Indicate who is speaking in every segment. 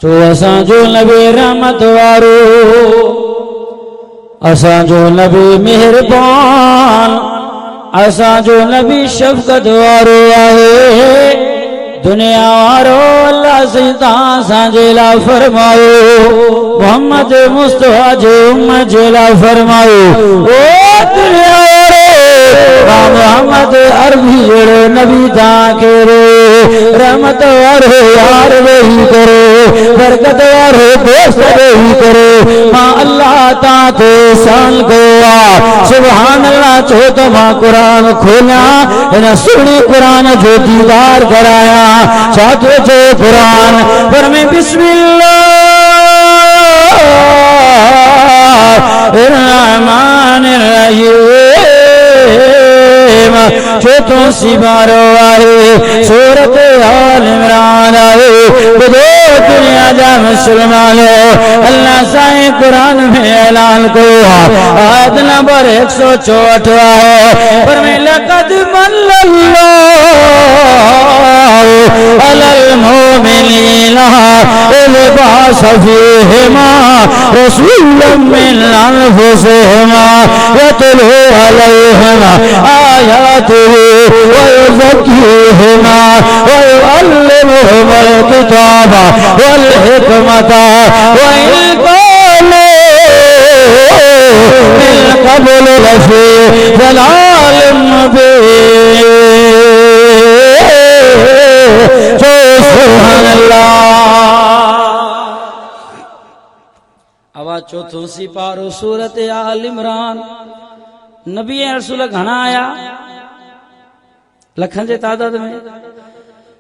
Speaker 1: तो असांजो नबी रहमत वारो, असांजो नबी मेहरबान, असांजो नबी शफ़क़त वारो आहे। दुनिया वारो अल्लाह से तहां असांजे लाइ फरमायो, मोहम्मद मुस्तफ़ा जे उम्मत जे लाइ फरमायो, ओ दुनिया वारो मोहम्मद अरबी जहिड़ो नबी तव्हांखे रहमत वारो यार वेही करे, बरकत वारो दोस्त वेही करे, मां अल्लाह तव्हां ते एहसान कयो आहे। सुभान अल्लाह चो त मां क़ुरान खोलियां, हिन सुहिणे क़ुरान जो दीदार करायां। छा थो चए क़ुरान पर में बिस्मिल्लाहिर्रहमानिर्रहीम चौथो सिपारो आहे, सूरत आल इमरान आहे। ॿुधो दुनिया जा मुस्लमान, अल्लाह साईं क़ुरान में ऐलान कयो आहे, आयत नंबर 164 आहे, पर में लक़द मल्लल्लाहु अलल मुमिनीना इज़ बअस फ़ीहिमा रसूलन मिन अनफुसिहिमा यतलू अलैहिम आयातिही व युज़क्कीहिमा व युअल्लिमुहुमुल किताब वल हिकमत व इन कानू मिन क़ब्ल लफ़ी ज़लालिम मुबीन। सुभान अल्लाह। आवाज चौथो सिपारो सूरत आल इमरान। नबी रसूल घणा आया लखन जे तादाद में,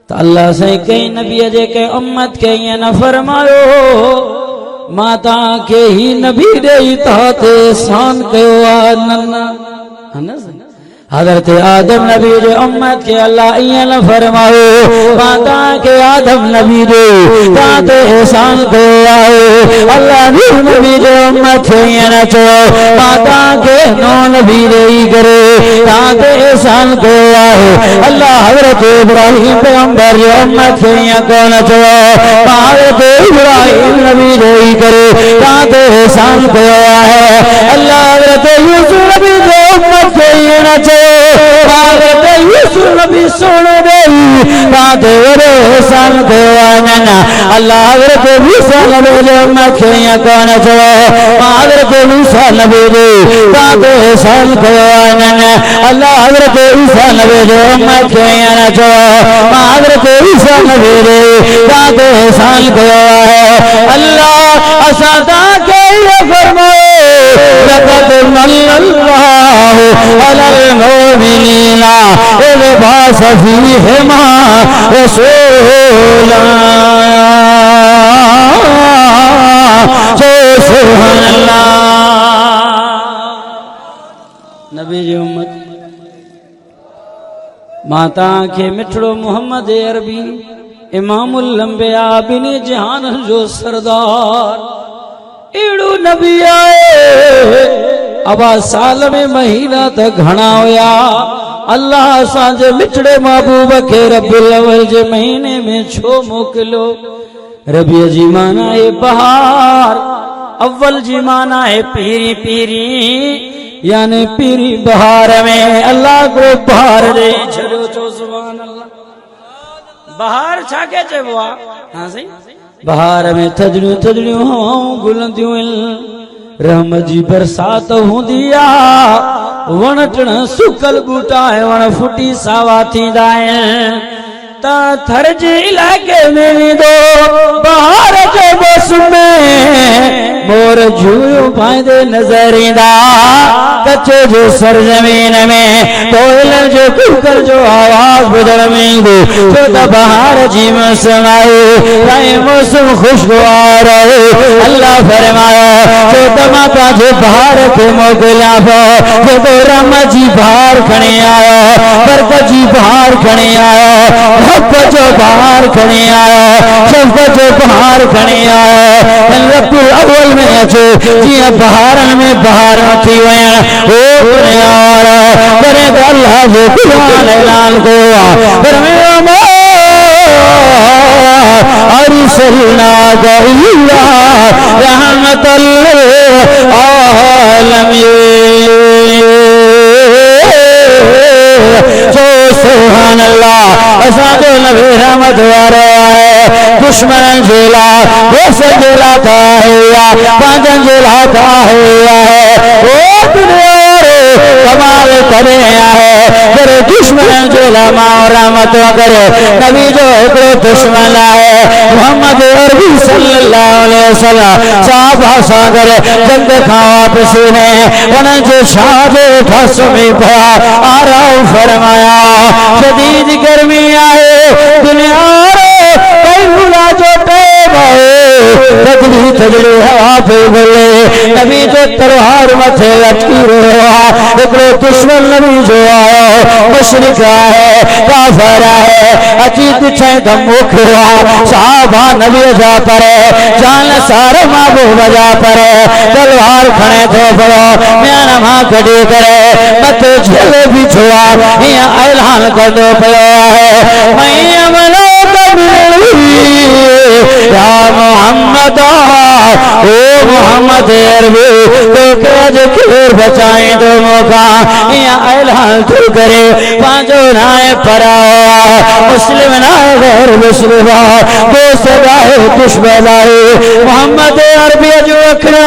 Speaker 1: तो अल्लाह से कई नबी जे के उम्मत के ये न फरमायो, मां तव्हांखे ही नबी ॾेई तव्हां ते एहसान कयो आहे। हज़रत आदम नबी जे उम्मत के अल्लाह ईअं न फरमायो, मां तव्हांखे आदम नबी ॾे तव्हां ते एहसान कयो आहे। अल्लाह नूह नबी जे उम्मत खे ईअं न चयो, मां तव्हांखे नूह नबी ॾेई करे तव्हां ते एहसान कयो आहे। अल्लाह हज़रत इब्राहिम पैगंबर जे उम्मत खे ईअं कोन चयो, मां हज़रत इब्राहिम नबी ॾेई करे तव्हां ते एहसान कयो आहे। अल्लाह हज़रत यूसुफ नबी जे उम्मत खे ईअं न चयो, नबी सोने तव्हां ते वॾो एहसान कयो आहे। न अल्लाह हज़रत मूसा नबी जे उम्मत खे ईअं कोन चयो, मां हज़रत मूसा नबी ॾे तव्हां ते एहसान कयो आहे। न अल्लाह हज़रत ईसा नबी जे उम्मत खे ईअं न चयो, मां हज़रत ईसा नबी ॾे तव्हां ते एहसान कयो आहे। अल्लाह असां तव्हांखे इहो फरमायो, लक़द मल्लल्लाहु अलल मुमिनीना इज़ बअस फ़ीहिमा रसूलन। सुभान अल्लाह। नबी जी उम्मत मां तव्हांखे मिठड़ो मोहम्मद अरबी इमामुल अंबिया बिनी जहान जो सरदार एड़ो नबी आए। अबा साल में महीना त घणा हुया, अल्लाह असांजे मिठड़े महबूब खे रबीउल अव्वल जे महीने में छो मोकिलियो। रबी जी माना है बहार, अव्वल जी माना है पीरी पीरी, यानी पीरी बहार में अल्लाह को बहार ॾेई छॾियो। चो सुभान अल्लाह। बहार छा के चइबो आहे? हाँ सही, बहार में थधड़ियूं थधड़ियूं हवाऊं गुलंदियूं आहिनि, रहमत जी बरसात हूंदी आहे, वण टिण सुकल बूटा ऐं वण फुटी सावा थींदा आहिनि। त थर जे इलाइक़े में वेंदो बहार जे मौसम में मोर झूरियूं पाईंदे नज़र ईंदा, कच्छ जो सरज़मीन में कोयलनि जो कुकर जो आवाज़ ॿुधण में ईंदो। छो त बहार जी मौसम आहे, ऐं मौसम ख़ुशगवार आहे। अल्लाह फरमायो, छो त मां पंहिंजे बहार खे मोकिलियां पियो, जेको रहमत जी बहार खणी आयो, बरकत जी बहार खणी आयो, हक़ जो बहार खणी आयो, शफ़क़त जो बहार खणी आयो। रबीउल अव्वल में अचो, जीअं बहारनि में बहार थी वञनि, ओ दुनिया वारा करे त अल्लाह जो क़ुरान ऐलान कयो आहे। अरसलनाक इल्ला रहमतल आलमीन। सुभान अल्लाह। असांजो नबी रहमत वारो आहे। दुश्मन जेला दोस्त जेला था है पांचन जेला था है ओ दुनिया कमाल करे आहे तेरे दुश्मन जेला मां रहमत करे। नबी जो एकड़ो दुश्मन आहे मोहम्मद अरबी सल्लल्लाहु अलैहि वसल्लम साहबा सां गॾु जंग खां वापसी ने उन्हनि जे शाह जे ठस में पिया आराम फरमाया। शदीद गर्मी आहे दुनिया कैलुला जो टाइम आहे तगड़ी तगड़ी हवा पे बोले। नबी जो तलवार मथे लटकी रहो एकड़ो दुश्मन नबी जो आयो मुशरिक है काफिर है अची दिछे त मोखियो साहबा नबी जा पर जान सार महबूब जा पर तलवार खणे थो पियो म्यान मां कढी करे मथे झेले भी छोड़ा हिया ऐलान कंदो पियो आहे या मोहम्मद ओ मोहम्मद अरबी तो केज केर बचाए तो मौका या ऐलान तू करे पांचो नाए पराओ मुस्लिम नाए गैर मुस्लिम दोस्त गाए दुश्मन आए मोहम्मद अरबी जो अखरा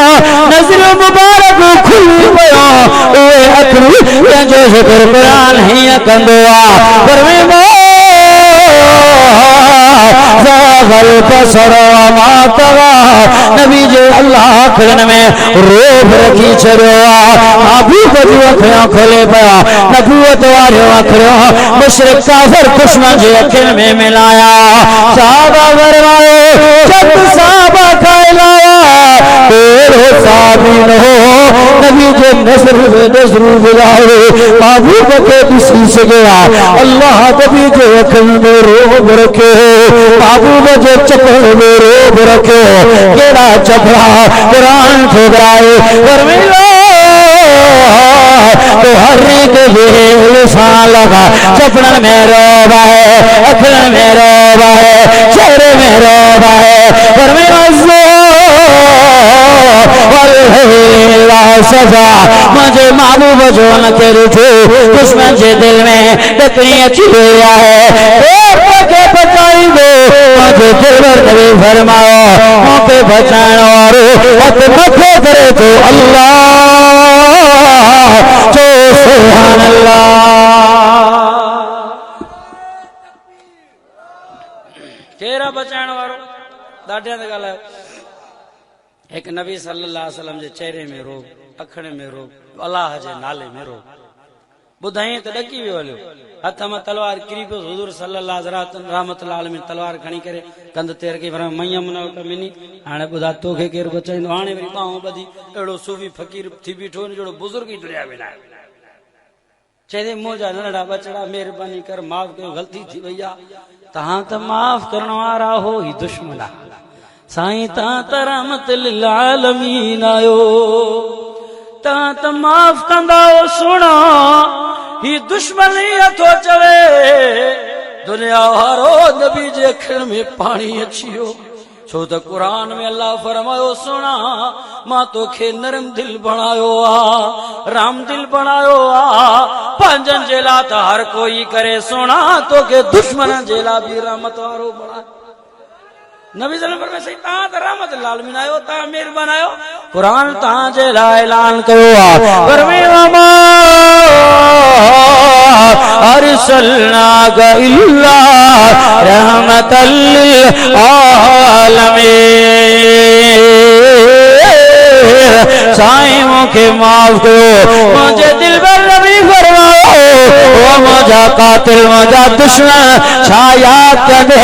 Speaker 1: नजर मुबारक खुली पयो ओ अखरू जो जिक्र कुरान ही कंदो आ पर में नबी जो अल्लाह आखिरन में रोब रखी छड़ो महबूब जो अखियां खोले पया नबूवत वारो अखियो मुशरिक काफिर दुश्मन जे अखिन में मिलाया। साहबा फरमाए जब साहबा कहलाया तेरो साबिन हो नबी जो नजर बुलाए महबूब के दिसी से गया अल्लाह नबी जो अखिन में रोब रखे महबूब जो चपड़ में रोब रखे केड़ा चपड़ा कुरान ठुकराए तो हर एक लिसान लगा चपड़न में रोब है अखिन में रोब है चेहरे में रोब है सजा मुझे महबूब जो न के रुठो दुश्मन जे दिल में डकनी अची गया है के बचाई दो मुझे दिलवर नबी फरमाओ मुझे बचाने वालो हथ मथे करे तो अल्लाह जो सुभान अल्लाह। केरा बचाने वालो दाढ़िया ते गाला एक नबी सल्लल्लाहु अलैहि वसल्लम जे चेहरे में रोग अखणे में रोग अल्लाह जे नाले में रोग बुधाई तो डकी वियो हलियो हथ में तलवार किरी पियो हुजूर सल्लल्लाहु रहमतुल्लाह अलैहि तलवार खणी करे कंध तेर के पर मैया मुना मिनी हाणे बुधा तोखे केर बचाईंदो हाणे वरी बाहों बधी एड़ो सूफी फकीर थी बीठो जड़ो बुजुर्ग ही टुरिया वेना चेदे मोजा नंढा बचड़ा मेहरबानी कर माफ कयो गलती थी भैया तहां त माफ करण वारा हो ही दुश्मन साईं ता रहमत लिल आलमीन आयो ता त माफ कंदा ओ सुणा ही दुश्मन अथो चवे दुनिया वारो नबी जे अखिन में पानी अचियो छो त कुरान में अल्लाह फरमायो सुणा मां तोखे नरम दिल बनायो आ राम दिल बनायो आ पंजन जेला त हर कोई करे सुणा तोखे दुश्मन जेला भी रहमत वारो बना नबी सल्लल्लाहु अलैहि वसल्लम ता रहमत लालमीन आयो ता मेहरबान आयो कुरान ता जे ला ऐलान कयो आ परमेवा अरसलनाक इल्ला रहमतल आलमीन। साईं मुखे माफ कयो मुझे दिल पर नबी फरमाओ वो मुझा कातिल मुझा दुश्मन छा याद करे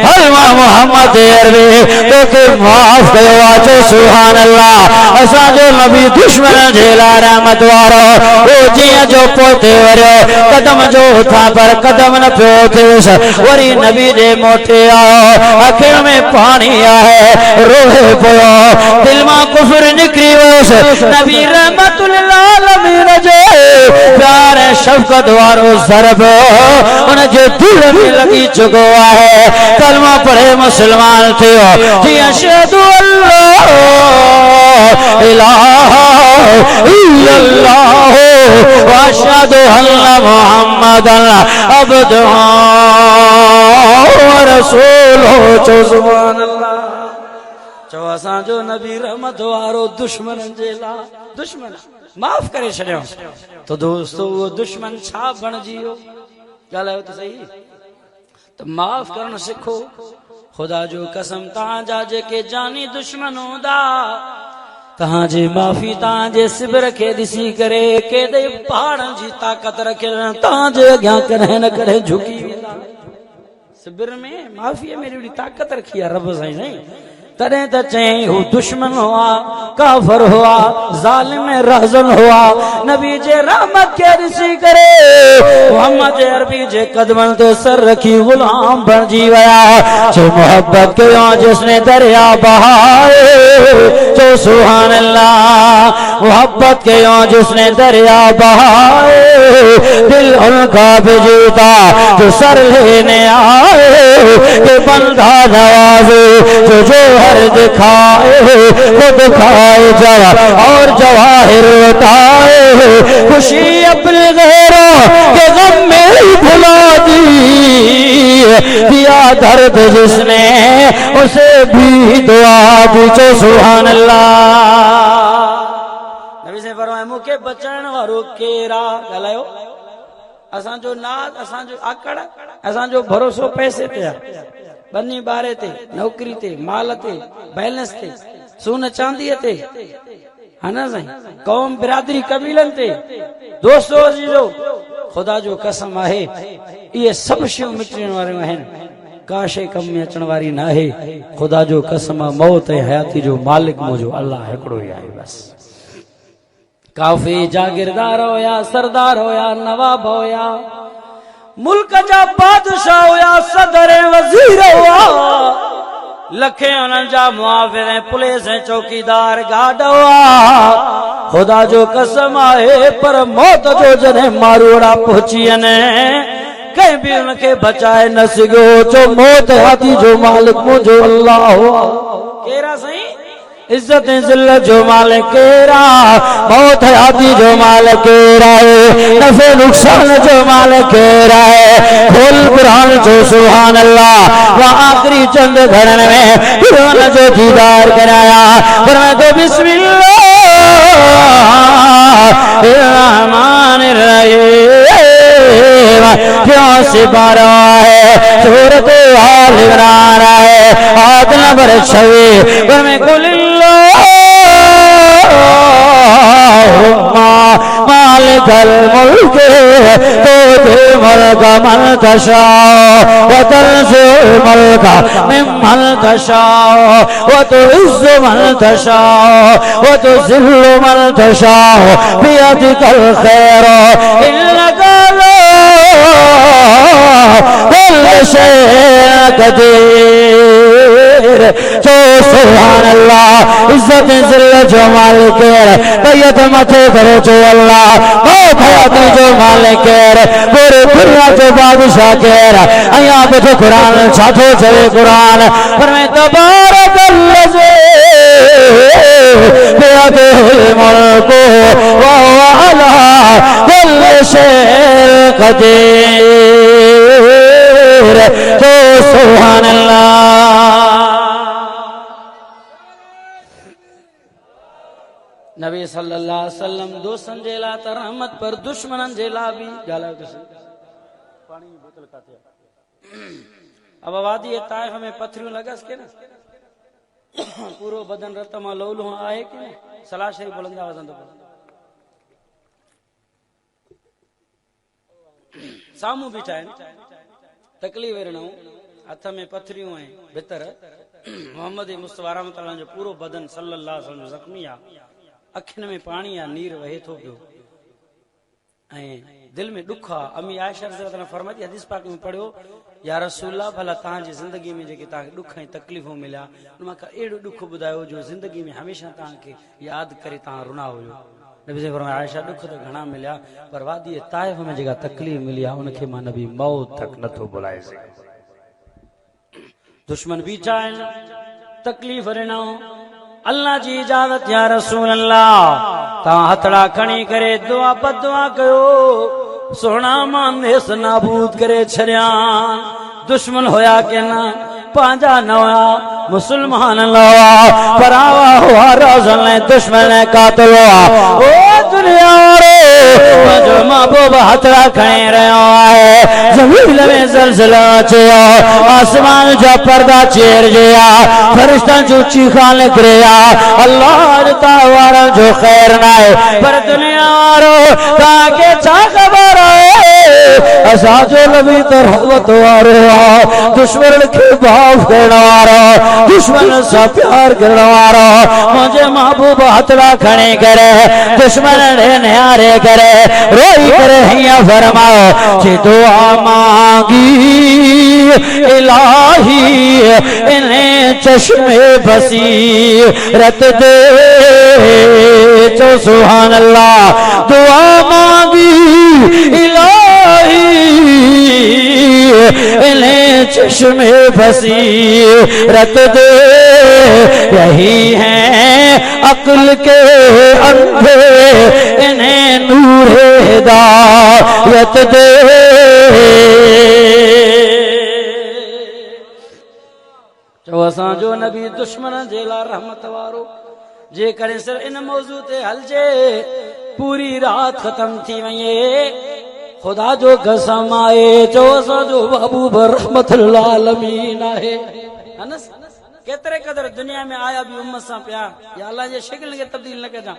Speaker 1: हलवा मोहम्मद अरबी तोखे माफ कयो आचो सुभान अल्लाह। असा जो नबी दुश्मन जेला रहमत वारो ओ जिया जो पोते वरो कदम जो था पर कदम न पियो थिस वरी नबी जे मोटे आओ अखिण में पानी आहे रोए पियो दिल मां कुफर निकरी वस नबी रहमतुल आलमीन जे प्यार शफ़क़त वारो ज़रब उन जे दिल में लगी चुको है। कलमा पढ़े मुसलमान थियो जी अशहदु अल्लाह इलाहा इल्लल्लाह व अशहदु अन्ना मुहम्मदन अब्दुहु व रसूलुहु। सुभान अल्लाह। चो असांजो नबी रहमत वारो दुश्मन जे ला दुश्मन माफ करे छड़ियो तो दोस्तों वो दुश्मन छा बणजी वियो? ॻाल्हायो त सही। तो माफ करण सिखो। खुदा जो कसम तव्हांजा जेके जानी दुश्मन हूंदा तव्हांजी माफ़ी तव्हांजे सिबिर खे ॾिसी करे केॾे पहाड़नि जी ताक़त रखियल तव्हांजे अॻियां कॾहिं न कॾहिं झुकी वेंदा। सिबिर में माफ़ीअ में एॾी ताक़त रखी आहे रब साईं नहीं। तॾहिं त चई हू दुश्मन हुआ, काफ़िर हुआ, ज़ालिम रहज़न हुआ। नबी जे रहमत खे ॾिसी करे मोहम्मद अरबी जे कदमनि ते सर रखी गुलाम बणजी विया। जो मोहब्बत कयो जिसने दरिया बहाए जो सुभान अल्लाह। मोहब्बत कयो जिसने दरिया बहाए दिल उनका भी जीता जो सर लेने आए कि बंदा नवाजे जो हर दिखाए खुद खाए जवा और जवाहिर उठाए खुशी अपने गैरों के गम में ही भुला दी दिया दर्द जिसने उसे भी दुआ दी। जो सुभान अल्लाह। नबी से फरमाए मुखे बचाइण वारो केरा ॻाल्हायो। असांजो नाज़ असांजो आकड़ असांजो भरोसो पैसे ते आहे, बनी बारे ते, नौकरी ते, माल ते, बैलेंस ते, सोन चांदीअ ते, है ना साईं, कौम बिरादरी कबीलन ते। दोस्तों अजीजो खुदा जो कसम आहे ये सब शयूं मिटण वारियूं आहिनि, का शइ कम में अचण वारी न आहे। खुदा जो कसम मौत ऐं हयाती जो मालिक मुंहिंजो अल्लाह हिकिड़ो ई आहे बस। काफ़ी जागीरदार होया, सरदार होया, नवाब होया, मुल्क जा बादशाह होया, सदर वजीर हुआ, लखे उन्हनि जा मुआविर ऐं पुलिस ऐं चौकीदार गार्ड हुआ। खुदा जो कसम आहे पर मौत जो जॾहिं मारूड़ा पहुची वञे कंहिं बि उनखे बचाए न सघियो। जो मौत हाथी जो मालिक मुंहिंजो अल्लाह हुआ। केरा साईं? इज्जत जिल्लत जो मालिक केरा, मौत हयाती जो मालिक केरा है, नफे नुकसान जो मालिक केरा है। खोल कुरान जो सुभान अल्लाह। वह आखिरी चंद घरन में कुरान जो दीदार कराया फरमाया तो बिस्मिल्लाहिर्रहमानिर्रहीम क्यों से बारा है सूरत आल इमरान है आयत नंबर 26 फरमाया कुल मालिकल मुल्क तूती मुल्क मन तशाओ व तंज़िल मुल्क मिम्मन तशाओ व तुइज़्ज़ु मन तशाओ व तुज़िल्लु मन तशाओ बियदिकल खैर इन्नका कुल्लु शैइन क़दीर। जो सुभान अल्लाह। इज्जत जिल्लत जो मालिक है, बैयत मथे करो जो अल्लाह। मौत हयाती जो मालिक है, पूरे दुनिया जो बादशाह केर। अया ॿुधो कुरान छा थो चवे कुरान फरमाए तबारकल्लज़ी बियदिहिल मुल्कु व हुव अला कुल्लि शैइन क़दीर। जो सुभान अल्लाह। नबी सल्लल्लाहु अलैहि वसल्लम दोस्तन जे ला त रहमत पर दुश्मनन जे ला भी ॻाल्हायो तो सही। पानी की बोतल काथे अब वादी ताइफ में पथरियूं लगस के न पूरो बदन रत मां लोलू आहे कि न सलाह शरीफ बुलंदा वजंदो सामू बीठा आहिनि तकलीफ़ रहणो हथ में पथरियूं ऐं भितर मोहम्मद मुस्तफा रहमतुल्लाह जो पूरो बदन सल्लल्लाहु अलैहि वसल्लम ज़ख्मी आहे। अखियुनि में पानी आहे, नीर वहे थो पियो ऐं दिल में दुख आहे। अमी आयशा रज़ियल्लाहु अन्हा फरमाती हदीस पाक में पढ़ियो या रसूलल्लाह भला तव्हांजी ज़िंदगी में जेके तव्हांखे दुख ऐं तकलीफ़ूं मिलिया उन मां अहिड़ो दुख ॿुधायो जो ज़िंदगी में हमेशह तव्हांखे यादि करे तव्हां रुना हुयो। नबी से फरमाया आयशा दुख तो घणा मिलिया पर वादी ताइफ में जेका तकलीफ मिली आहे उनखे मां नबी मौत तक नथो बुलाए सघां। दुश्मन बीठा आहिनि तकलीफ़ ॾिनो अल्लाह जी इजाज़त या रसूल अल्लाह तव्हां हथड़ा खणी करे दुआ बदुआ कयो सोना मां नेस नाबूद करे छॾिया। दुश्मन होया के ना पांजा न हुआ मुसलमान न हुआ परावा हुआ रोज़न दुश्मन कातिल हुआ। ओ दुनिया जो महबूब हथड़ा खणी रहियो आहे ज़मीन में ज़लज़ला अचियो आसमान जा पर्दा चीर गया फरिश्तन जो चीखा निकिरिया अल्लाह जा वारन जो ख़ैर न आहे पर दुनिया वारो तव्हांखे छा ख़बर आहे असांजो नबी त रहमत वारो आहे दुश्मन खे माफ़ करण वारो दुश्मन सां प्यार करण वारो मुंहिंजे महबूब हथड़ा खणी करे दुश्मन ॾे निहारे करे रोई करे हीअं फरमायो जे दुआ मांगी इलाही इन्हें चश्मे बसी रत दे चो सुभान अल्लाह दुआ मांगी इलाही इन्हें चश्मे बसी रत दे यही है अक्ल के अंधे इन्हें नूर हिदायत दे। जो असांजो नबी दुश्मन जे लाइ रहमत वारो जे करे सिर्फ इन मौजू ते हलजे पूरी रात खत्म थी वञे खुदा जो कसम आहे जो असांजो महबूब रहमतुल आलमीन आहे। केतरे कदर दुनिया में आया भी उम्मत सां पिया या अल्लाह जे शिकल खे तब्दील न कजां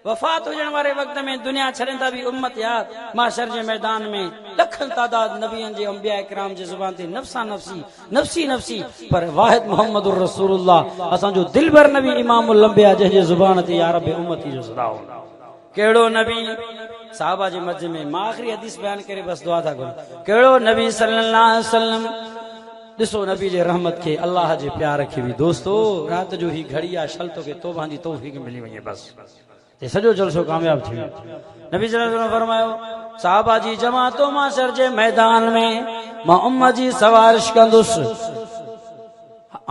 Speaker 1: वफात हुजण वारे वक्त में दुनिया छॾींदा भी उम्मत याद माशर जे मैदान में लखन तादाद नबियन जे अंबिया इकराम जे ज़ुबान ते नफ्सा नफ्सी नफ्सी नफ्सी पर वाहिद मोहम्मदुर रसूलुल्लाह असांजो दिलबर नबी इमामुल अंबिया जंहिंजे ज़ुबान ते या रब उम्मती जो सदा हो कहिड़ो नबी साहबा जे मज में मां आखिरी हदीस बयान करे बस दुआ था करूं कहिड़ो नबी सल्लल्लाहु अलैहि वसल्लम ॾिसो नबी जे रहमत खे अल्लाह जे प्यार खे भी दोस्तो रात जो ही घड़ी आहे शल्तो खे तौबा जी तौफीक मिली वञे बस ते सॼो जलसो कामयाब थी नबी सल्लल्लाहु अलैहि वसल्लम फरमायो साहबा जी जमातो माशर जे मैदान में मां उम्मत जी सवारिश कंदुसि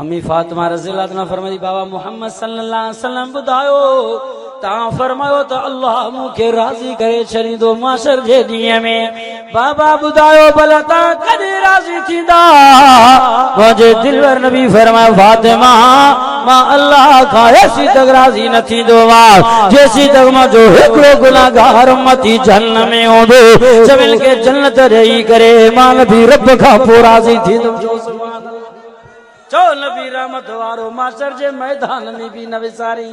Speaker 1: अम्मी फातिमा रज़ियल्लाहु अन्हा फरमाई बाबा मोहम्मद सल्लल्लाहु अलैहि वसल्लम ॿुधायो तव्हां फरमायो त अल्लाह मूंखे राज़ी करे छॾींदो माशर जे ॾींहं में बाबा ॿुधायो भला तव्हां कॾहिं राज़ी थींदा मुंहिंजे दिलवर नबी फरमायो फातिमा मां अल्लाह खां एसी तक राज़ी न थींदो जेसी तक मुंहिंजो हिकिड़ो गुनाहगार उम्मती जहन्नम में हूंदो सभिनि खे जन्नत ॾेई करे मां नबी रब खां पोइ राज़ी थींदुमि चो नबी रहमत वारो माशर जे मैदान में भी न विसारी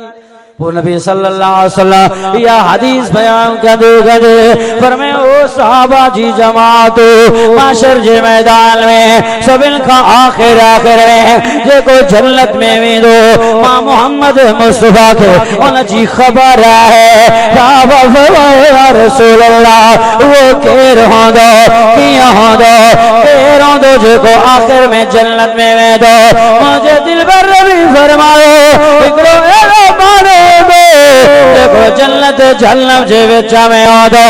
Speaker 1: वो नबी सल्लल्लाहु अलैहि वसल्लम या हदीस बयान कंदे कंदे फरमायो ओ सहाबा जी जमात माशर जे मैदान में सभिनि खां आखिर में जेको जन्नत में वेंदो मां मोहम्मद मुस्तफा खे उन जी ख़बर आहे सहाबा फरमायो या रसूल अल्लाह वो केर हूंदो कीअं हूंदो केर हूंदो जेको आखिर में जन्नत में वेंदो मुंहिंजे दिलबर नबी फरमायो हिकिड़ो अहिड़ो माण्हू देखो जन्नत जहन्नम जे विच में हूंदो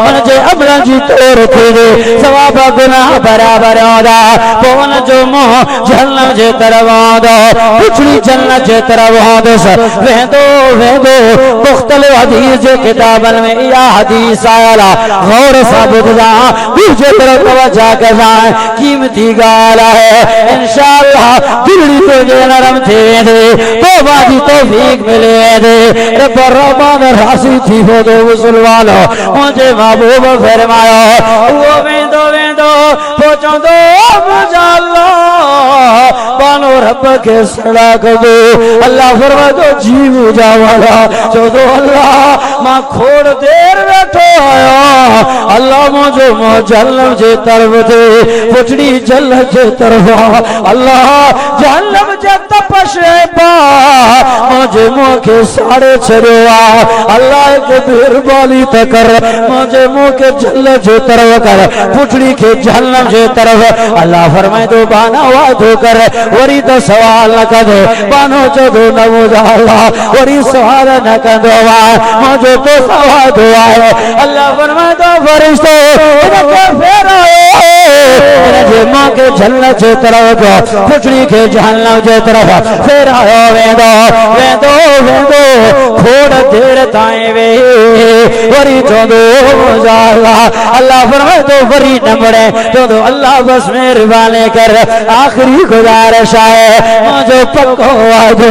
Speaker 1: उन जे अमलनि जी तोड़ थींदी सवाब गुनाह बराबर हूंदा पोइ उन जो मुंहुं जहन्नम जे तरफ़ हूंदो पिछड़ी जन्नत जे तरफ़ हूंदुसि वेंदो वेंदो मुख़्तलिफ़ हदीस जे किताबनि में इहा हदीस आयल आहे गौर सां ॿुधजा ॿिए तरफ़ तवज्जो कजां क़ीमती ॻाल्हि आहे इंशाअल्लाह दिलि तुंहिंजे नरम थी वेंदी तौबा जी तौफ़ीक़ मिली वेंदी रब रहमान राज़ी थी वेंदो मुसलमानो मुंहिंजे महबूब फरमायो उहो वेंदो वेंदो पोइ चवंदो मुंहिंजा अल्लाह बानो रब खे सड़ा कंदो अल्लाह फरमायो जी मुंहिंजा वाला चवंदो अल्लाह मां खोड़ देर वेठो आया अल्लाह मुझे जहन्नम जे तरफ दे पुछड़ी जन्नत जे तरफ अल्लाह जहन्नम जे तपश पा मुझे मुखे साड़े छड़िया अल्लाह के मेहरबानी त कर मुझे मुखे जन्नत जे तरफ कर पुछड़ी के जहन्नम जे तरफ अल्लाह फरमाए तो बाना वादो कर वरी तो सवाल न कर बानो जदो न मुझा अल्लाह वरी सवाल न कंदो मुझे तो सवाल दुआ है अल्लाह फरमाए तो फरिश्तो इनके फेरायो जे मां के जन्नत जे तरफ पुछड़ी के जहन्नम जे तरफ फेरायो वेंदो वेंदो वेंदो थोड़ा देर ताए वे वरी चोदो मुझा अल्लाह फरमाए तो वरी नमड़े चोदो अल्लाह बस मेहरबानी कर आखिरी गुजारिश है मुझे पक्को वादो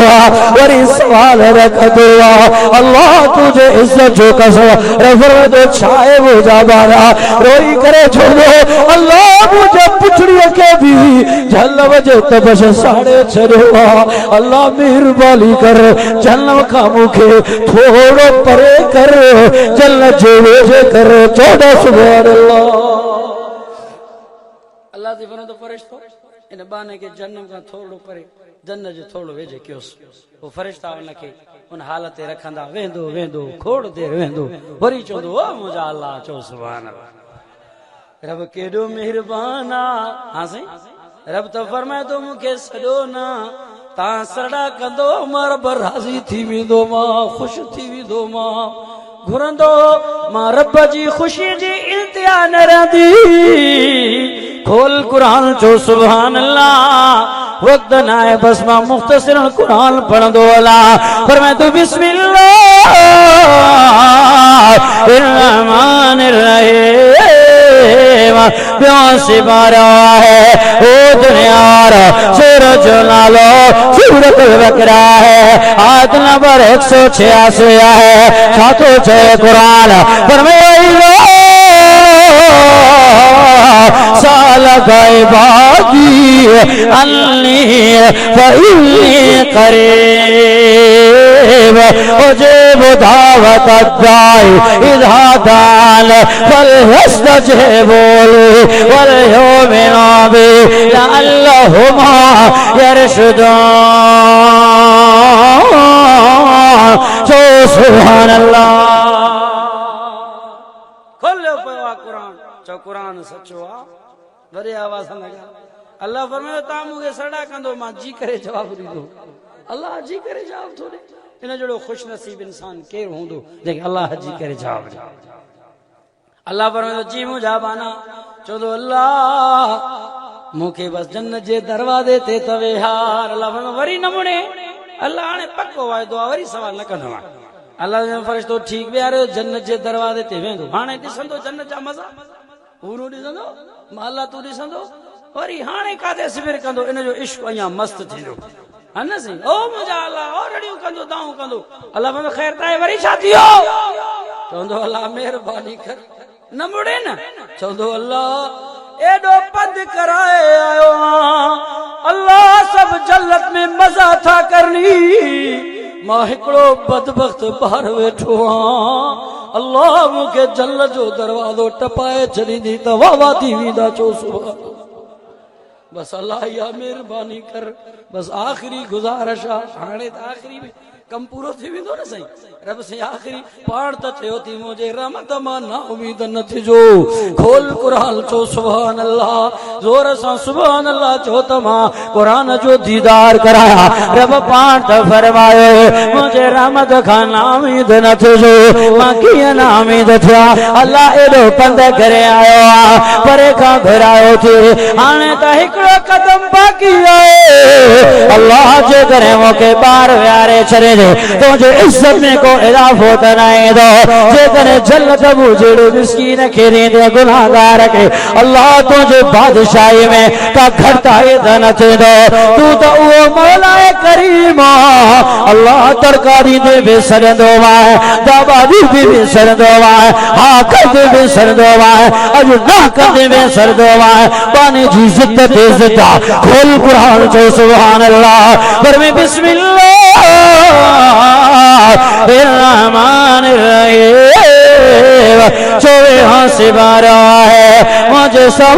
Speaker 1: वरी सवाल रख दुआ अल्लाह तुझे इज्जत जो कसम रफर तो छाए मुझा बारा रोई करे छोड़ो अल्लाह मुझे पुछड़ी के भी जन्नम जे तपश साड़े छड़ियो अल्लाह मेहरबानी कर जन्नम का मुखे थोड़ो परे कर जन्नत जे वेझे कर चौड़ा सुभान अल्लाह अल्लाह जी बनो तो फरिश्तो इन बाने के जन्नम का थोड़ो परे जन्नत जो थोड़ो वेझे कियोस वो फरिश्ता उनके उन हालत रखंदा वेंदो वेंदो खोड़ देर वेंदो वरी चोंदो ओ मुझा अल्लाह चो सुभान अल्लाह रब केडो मेहरबाना हां सही रब तो फरमाए तो मुखे सडो ना ता सरड़ा कंदो मार बर राजी थी वेंदो मां खुश थी वेंदो मां घुरंदो मां रब जी खुशी जी इंतिहा न रहंदी खोल कुरान चो सुभान अल्लाह वक्त ना है बस मां मुख्तसर कुरान पढ़ंदो अल्लाह फरमाए तो बिस्मिल्लाह रहमानिर रहीम प्यासी मारा है ओ दुनियार सूरज नालो सूरत बकरा है आयत नंबर 186 है सातो छे कुरान फरमाया साल गए बागी अन्नी फइल्ली करीब मुझे बुधावत दाई इधा दाल फल हस्त जे बोले वल हो मेरा बे अल्लाहुमा यरशुदून सो सुभान अल्लाह खोलो पवा कुरान चो कुरान सचो आ वरे आवाज लगा अल्लाह फरमायो ता मुके सड़ा कंदो मां जी करे जवाब दीदो अल्लाह जी करे जवाब थोड़े इन जड़ो खुश नसीब इंसान केर होंदो जेके अल्लाह जी करे जवाब अल्लाह फरमायो जी मुझा बाना चोदो अल्लाह मुके बस जन्नत जे दरवाजे ते तवे हार अल्लाह फरमायो वरी नमूने अल्लाह ने पक्को वायदो वरी सवाल न कंदो अल्लाह जो फरिश्तो ठीक बियारो जन्नत जे दरवाजे ते वेंदो हाणे दिसंदो जन्नत जा मजा पूरो दिसंदो माला तू दिसंदो वरी हाणे कादे सिबिर कंदो इन जो इश्क अया मस्त थींदो है न सही ओ मुझा अल्लाह औरड़ियूं कंदो दाऊं कंदो अल्लाह में खैर ताए वरी छा थियो चवंदो अल्लाह मेहरबानी कर न मुड़े न चवंदो अल्लाह एडो पद कराए आयो अल्लाह सब जन्नत में मजा था करनी मां हिकड़ो बदबख्त बाहर वेठो अल्लाह मुके जन्नत जो दरवाजो टपाए छॾींदी त वाह थी वेंदा चो सुभान बस अल्लाह या मेहरबानी कर बस आखिरी गुजारिश हाणे त आखिरी में कम पूरो थी वेंदो न सही रब से आखिरी पाण त थियो थी मुझे रहमत मां ना उम्मीद न थिजो खोल कुरान चो सुभान अल्लाह जोर सा सुभान अल्लाह चो त मां कुरान जो दीदार कराया रब पाण त फरमायो मुझे रहमत खां ना उम्मीद न थिजो मां कीअं ना उम्मीद थिया अल्लाह एडो पंध करे आयो परे खां घुरायो थी हाणे त हिकड़ो कदम बाकी आहे अल्लाह जे करे मूंखे ॿार विहारे छॾे तुझे इज्जत में को इजाफो त न ईंदो जेकॾहिं जन्नत मुझे मिस्कीन खे ॾींदे गुनाहगार खे अल्लाह तुझे बादशाही में का घटिताई त न थींदो तू त उहो मौलाए करीम अल्लाह तरकारी दे विसरंदो आहे दाबादी बि विसरंदो आहे हा कंदे विसरंदो आहे अॼु न कंदे विसरंदो आहे बानी जी इज्जत ते इज्जत खोल कुरान जो सुभान अल्लाह पर में बिस्मिल्लाह रहमान रहीम चोवे हाँ से बारा है मुझे सब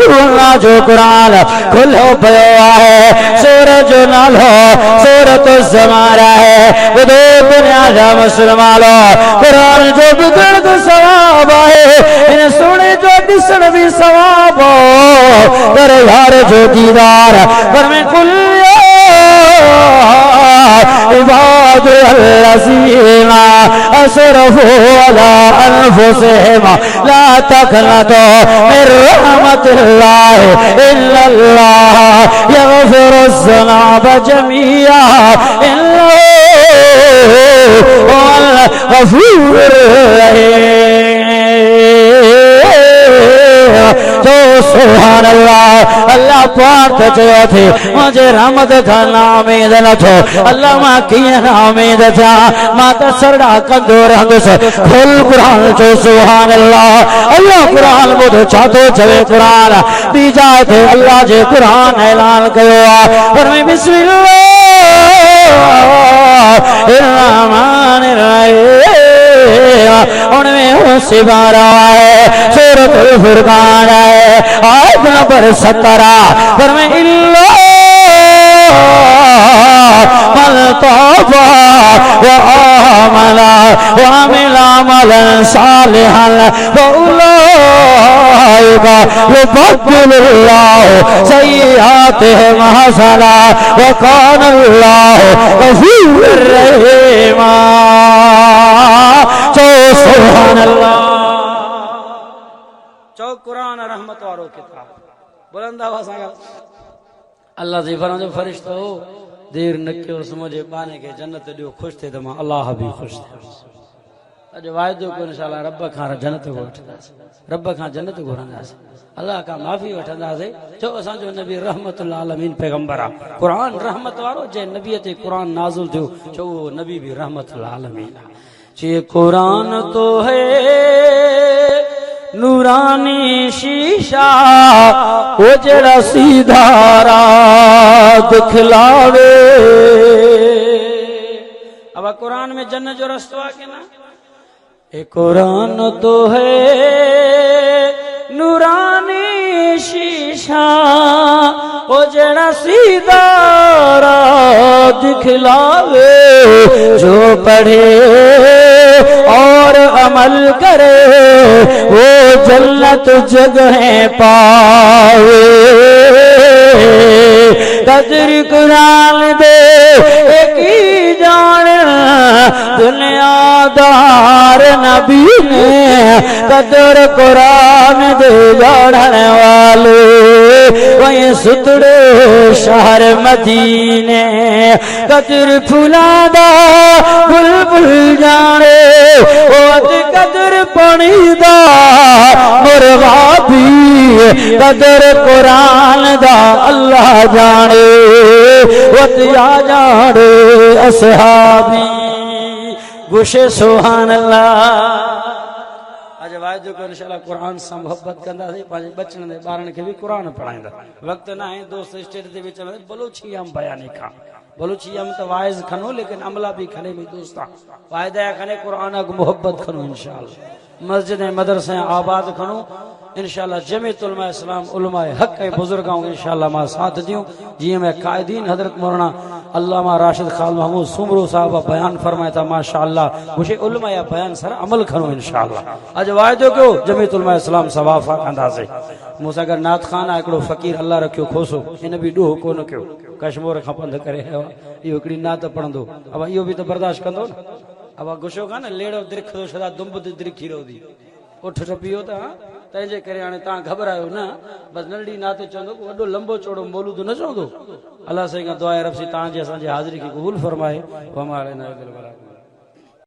Speaker 1: जो कुरान खुलो पयो है सूरज नालो सूरत जमारा है वो दो बुनियादा मुसलमानो कुरान जो बुजुर्ग सवाब है इन सुने जो दिसन भी सवाब कर यार जो दीदार पर मैं कुल इबाद अल्लज़ीना असरफू अला अनफुसिहिम ला तक़नतू मिन रहमतिल्लाह इल्लल्लाह यग़फिरुज़्ज़ुनूब जमीआ इन्नहु हुवल गफ़ूरुर रहीम। तो सुभान अल्लाह अल्लाह पाक चयो थे मुझे रहमत था नामेद न थो अल्लाह मां किए नामेद था मां त सरड़ा कंदो रहंदुस खुल कुरान जो सुभान अल्लाह अल्लाह कुरान बुधो छातो चवे कुरान बीजा थे अल्लाह जे कुरान ऐलान कयो आ पर मैं बिस्मिल्लाह रहमानिर रहीम उनमें हो सिबारा है सूरतुल फुरकान है आयत नंबर 17 पर मैं इल्ला मल तौबा व आमला व अमिला अमलन सालिहन व उलाइका युबद्दिलुल्लाहु सय्यिआतिहिम हसना व कानल्लाहु गफूरुर रहीम। सुभान अल्लाह चौ कुरान रहमत वारो किताब बुलंद आवाज सां अल्लाह जी फरमाए फरिश्तो देर न कयो मुझे बाने के जन्नत दियो खुश थे त मां अल्लाह भी खुश थे अज वायदो को इंशाल्लाह रब खां जन्नत को वठंदासीं रब खां जन्नत घुरंदासीं अल्लाह का माफी वठंदासीं जो असां जो नबी रहमतुल आलमीन पैगंबर आ कुरान रहमत वारो जे नबी ते कुरान नाज़िल थियो जो वो नबी भी रहमतुल आलमीन आ ये कुरान तो है नूरानी शीशा वो जड़ा सीधा राह दिखलावे अब कुरान में जन्नत जो रस्तो आ के ना ये कुरान तो है नूरानी शीशा वो जड़ा सीधा राह दिखलावे जो पढ़े और अमल करे वो जन्नत जगह पावे कदर कुरान दे एक ही जान दुनियादार नबी ने कदर कुरान दे जाने वाले वही सुतड़े शहर मदीने कदर फुलादा बुलबुल जाने कदर पणीदा मुर्गा भी कदर कुरान दा अल्लाह जाने वतिया जाने असहाबी गुशे सुभान अल्लाह आज वायदो को इंशाल्लाह कुरान से मोहब्बत कंदासीं पंहिंजे बचन दे ॿारनि खे भी कुरान पढ़ाईंदा वक्त ना है दोस्त स्टेज दे विच में बलोची हम बयानी खा बलोची हम तो वाइज खनो लेकिन अमला भी खने में दोस्ता वायदा खने कुरान को मोहब्बत खनो इंशाल्लाह मस्जिद मदरसे आबाद खनो इंशाल्लाह जमीयत उलमा इस्लाम उलमा हक के बुजुर्गों इंशाल्लाह मां साथ दियो जी में कायदीन हजरत मौलाना अल्लामा राशिद खान महमूद सुमरू साहब बयान फरमाया था माशाअल्लाह मुझे उलमा या बयान सर अमल करो इंशाअल्लाह आज वायदो क्यों जमीयत उलमा इस्लाम सवाफा कंदासे मूंसां गॾु नात खान हिकिड़ो फ़कीर अल्लाह रखियो खोसो इन भी ॾोह कोन कयो कश्मीर खां पंध करे इहो हिकिड़ी नात पढ़ंदो अब इहो बि त बर्दाश्त कंदो न अब गुस्सो कान लेड़ो दिरखदो सदा दुंब दिरखी रहंदी उठ टपियो त तंहिंजे करे हाणे तव्हां घबरायो न बस नंढी नात चवंदो वॾो लंबो चौड़ो मौलूद न चवंदो अल्लाह साईं खां दुआ रब सी तव्हांजे असांजी हाज़िरी खे क़बूल फरमाए